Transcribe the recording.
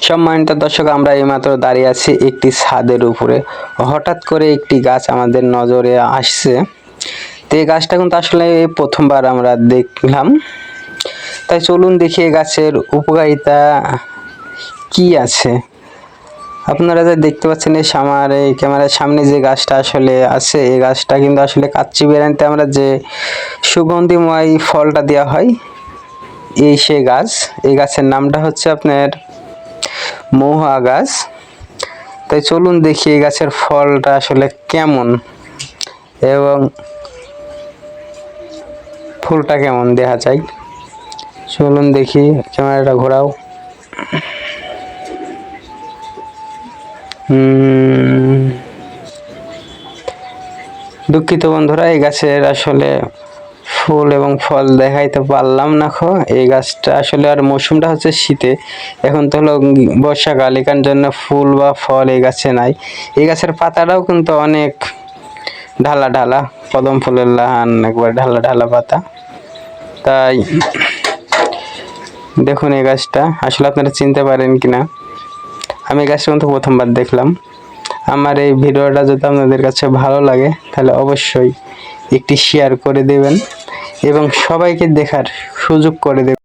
সম্মানিত দর্শক, আমরা এইমাত্র দাঁড়িয়ে আছি একটি ছাদের উপরে। হঠাৎ করে একটি গাছ আমাদের নজরে আসছে। তো এই গাছটা কিন্তু আসলে প্রথমবার আমরা দেখলাম। তাই চলুন দেখি এই গাছের উপকারিতা কি আছে। আপনারা যা দেখতে পাচ্ছেন আমার এই ক্যামেরার সামনে যে গাছটা আসলে আছে, এই গাছটা কিন্তু আসলে কাচ্চি বিরিয়ানিতে আমরা যে সুগন্ধিময় ফলটা দেওয়া হয়, সেই গাছ। এই গাছের নামটা হচ্ছে আপনার মহুয়া গাছ। তাই চলুন দেখি এই গাছের ফলটা আসলে কেমন এবং ফুলটা কেমন দেখা যায়। চলুন দেখি, ক্যামেরাটা ঘোরাও। দুঃখিত বন্ধুরা, এই গাছের আসলে ফুল এবং ফল দেখাইতে পারলাম না। এই গাছটা আসলে আর মৌসুমটা হচ্ছে শীতে, এখন তো হলো বর্ষাকাল, এখান জন্য ফুল বা ফল এই গাছে নাই। এই গাছের পাতাটাও কিন্তু অনেক ঢালা ঢালা, কদম ফুলের লাহান একবার ঢালা ঢালা পাতা। তাই দেখুন এই গাছটা আসলে আপনারা চিনতে পারেন কিনা। আমি এই গাছটা কিন্তু প্রথমবার দেখলাম। আমার এই ভিডিওটা যদি আপনাদের কাছে ভালো লাগে তাহলে অবশ্যই একটি শেয়ার করে দেবেন এবং সবাইকে দেখার সুযোগ করে দেবেন।